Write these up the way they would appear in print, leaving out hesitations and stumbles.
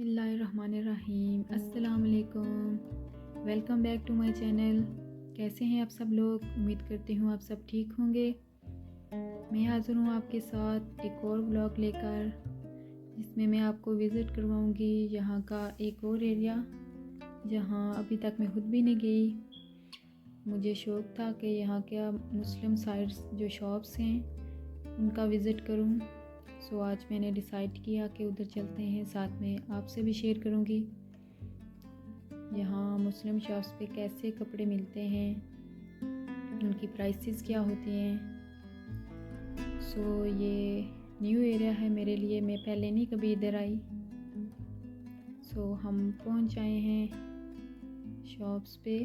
बिस्मिल्लाहिर्रहमानिर्रहीम। अस्सलाम वालेकुम। Welcome back to my channel. कैसे हैं आप सब लोग? उम्मीद करती हूँ आप सब ठीक होंगे। मैं हाज़िर हूँ आपके साथ एक और व्लॉग लेकर, जिसमें मैं आपको विज़िट करवाऊँगी यहाँ का एक और एरिया जहाँ अभी तक मैं खुद भी नहीं गई। मुझे शौक़ था कि यहाँ के मुस्लिम साइड्स जो शॉप्स हैं उनका विज़िट करूँ। सो आज मैंने डिसाइड किया कि उधर चलते हैं, साथ में आपसे भी शेयर करूँगी यहाँ मुस्लिम शॉप्स पे कैसे कपड़े मिलते हैं, उनकी प्राइसेस क्या होती हैं। सो ये न्यू एरिया है मेरे लिए, मैं पहले नहीं कभी इधर आई। सो हम पहुँच आए हैं शॉप्स पे।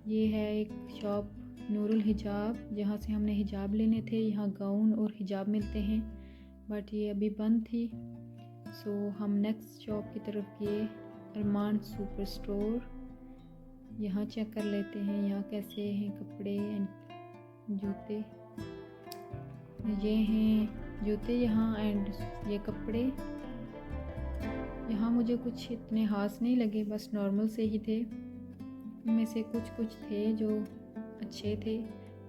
ये है एक शॉप नूरुल हिजाब, जहाँ से हमने हिजाब लेने थे। यहाँ गाउन और हिजाब मिलते हैं, बट ये अभी बंद थी। सो हम नेक्स्ट शॉप की तरफ गए, अरमान सुपर स्टोर। यहाँ चेक कर लेते हैं यहाँ कैसे हैं कपड़े एंड जूते। ये हैं जूते यहाँ एंड ये कपड़े। यहाँ मुझे कुछ इतने खास नहीं लगे, बस नॉर्मल से ही थे। इनमें से कुछ थे जो अच्छे थे,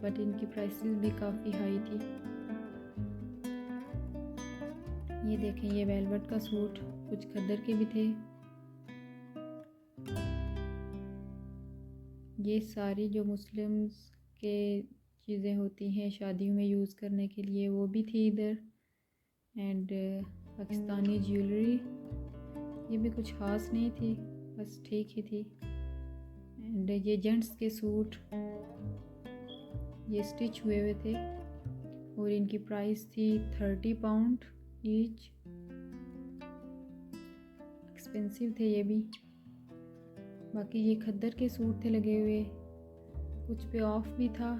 बट इनकी प्राइसेस भी काफ़ी हाई थी। ये देखें, ये वेलवेट का सूट, कुछ खद्दर के भी थे। ये सारी जो मुस्लिम्स के चीज़ें होती हैं शादियों में यूज़ करने के लिए, वो भी थी इधर। एंड पाकिस्तानी ज्वेलरी, ये भी कुछ खास नहीं थी, बस ठीक ही थी। एंड ये जेंट्स के सूट, ये स्टिच हुए हुए थे और इनकी प्राइस थी 30 पाउंड ईच। एक्सपेंसिव थे ये भी। बाकी ये खद्दर के सूट थे लगे हुए, कुछ पे ऑफ भी था,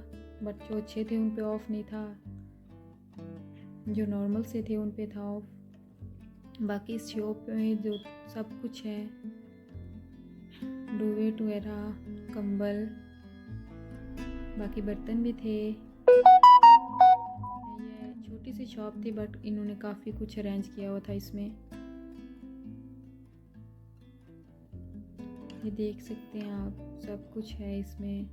बट जो अच्छे थे उन पे ऑफ नहीं था, जो नॉर्मल से थे उन पे था ऑफ। बाकी इस शॉप में जो सब कुछ है, डुवेट वगैरह, कंबल, बाकी बर्तन भी थे। ये छोटी सी शॉप थी, बट इन्होंने काफ़ी कुछ अरेंज किया हुआ था इसमें। ये देख सकते हैं आप, सब कुछ है इसमें।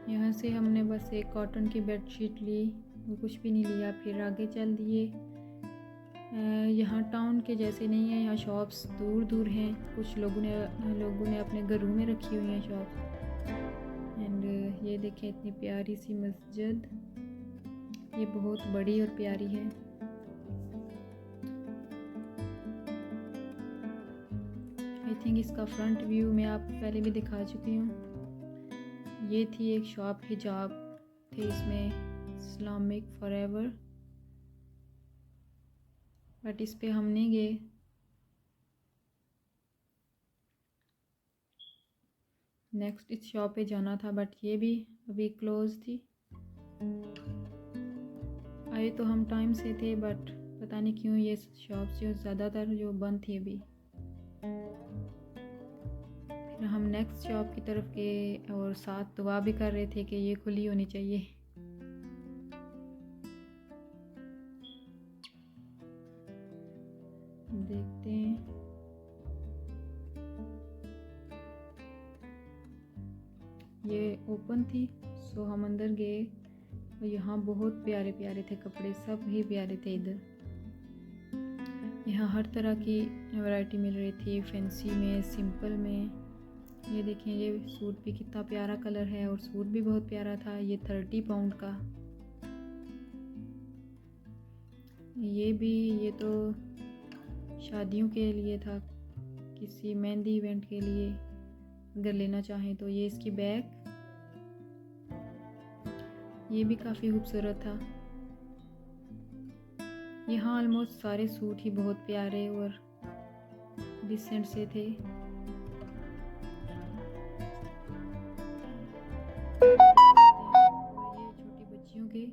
यहाँ से हमने बस एक कॉटन की बेडशीट ली और कुछ भी नहीं लिया, फिर आगे चल दिए। यहाँ टाउन के जैसे नहीं है, यहाँ शॉप्स दूर दूर हैं। कुछ लोगों ने अपने घरों में रखी हुई हैं शॉप्स। एंड ये देखें, इतनी प्यारी सी मस्जिद, ये बहुत बड़ी और प्यारी है। आई थिंक इसका फ्रंट व्यू मैं आपको पहले भी दिखा चुकी हूँ। ये थी एक शॉप, हिजाब थे इसमें, इस्लामिक फॉरएवर, बट इस पे हम नहीं गए। नेक्स्ट इस शॉप पे जाना था, बट ये भी अभी क्लोज थी। आए तो हम टाइम से थे, बट पता नहीं क्यों ये शॉप्स जो ज़्यादातर जो बंद थी अभी। फिर हम नेक्स्ट शॉप की तरफ गए और साथ दुआ भी कर रहे थे कि ये खुली होनी चाहिए। देखते हैं, ये ओपन थी। सो हम अंदर गए और यहाँ बहुत प्यारे प्यारे थे कपड़े, सब ही प्यारे थे इधर। यहाँ हर तरह की वैरायटी मिल रही थी, फैंसी में, सिंपल में। ये देखें, ये सूट भी कितना प्यारा कलर है और सूट भी बहुत प्यारा था। ये 30 पाउंड का। ये तो शादियों के लिए था, किसी मेहंदी इवेंट के लिए अगर लेना चाहें तो। ये इसकी बैग, ये भी काफ़ी खूबसूरत था। यहाँ ऑलमोस्ट सारे सूट ही बहुत प्यारे और डिसेंट से थे। और ये छोटी बच्चियों के,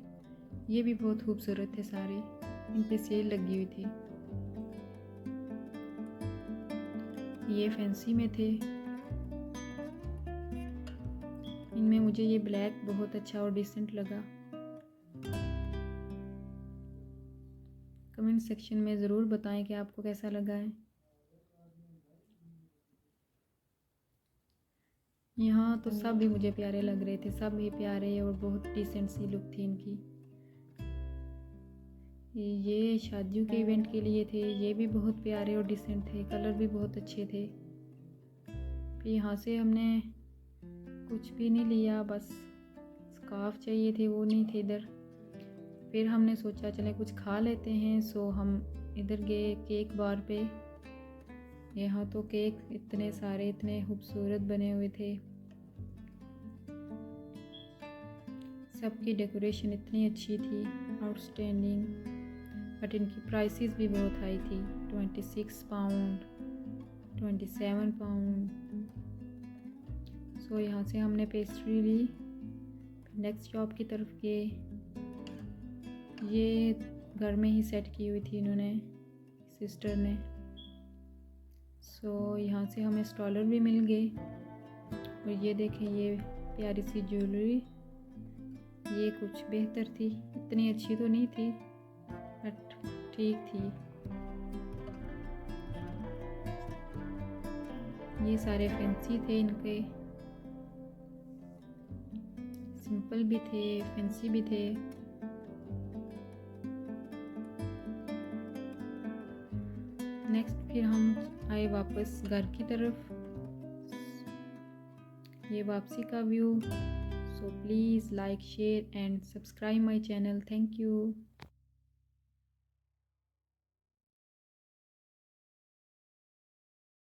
ये भी बहुत खूबसूरत थे सारे, इन पे सेल लगी हुई थी। ये फैंसी में थे। इनमें मुझे ये ब्लैक बहुत अच्छा और डिसेंट लगा। कमेंट सेक्शन में ज़रूर बताएं कि आपको कैसा लगा है। यहाँ तो सब भी मुझे प्यारे लग रहे थे, सब ही प्यारे और बहुत डिसेंट सी लुक थी इनकी। ये शादियों के इवेंट के लिए थे, ये भी बहुत प्यारे और डिसेंट थे, कलर भी बहुत अच्छे थे। फिर यहाँ से हमने कुछ भी नहीं लिया, बस स्कार्फ चाहिए थे, वो नहीं थे इधर। फिर हमने सोचा चले कुछ खा लेते हैं, सो हम इधर गए केक बार पे। यहाँ तो केक इतने सारे, इतने खूबसूरत बने हुए थे, सबकी डेकोरेशन इतनी अच्छी थी, आउटस्टैंडिंग। बट इनकी प्राइसेस भी बहुत हाई थी, 26 पाउंड, 27 पाउंड। सो यहाँ से हमने पेस्ट्री ली, नेक्स्ट शॉप की तरफ गए। ये घर में ही सेट की हुई थी इन्होंने, सिस्टर ने। सो यहाँ से हमें स्टॉलर भी मिल गए। और ये देखें, ये प्यारी सी ज्वेलरी, ये कुछ बेहतर थी, इतनी अच्छी तो नहीं थी बट ठीक थी। ये सारे फैंसी थे इनके, सिंपल भी थे, फैंसी भी थे। नेक्स्ट फिर हम आए वापस घर की तरफ। ये वापसी का view. So please like, share and subscribe my channel. Thank you.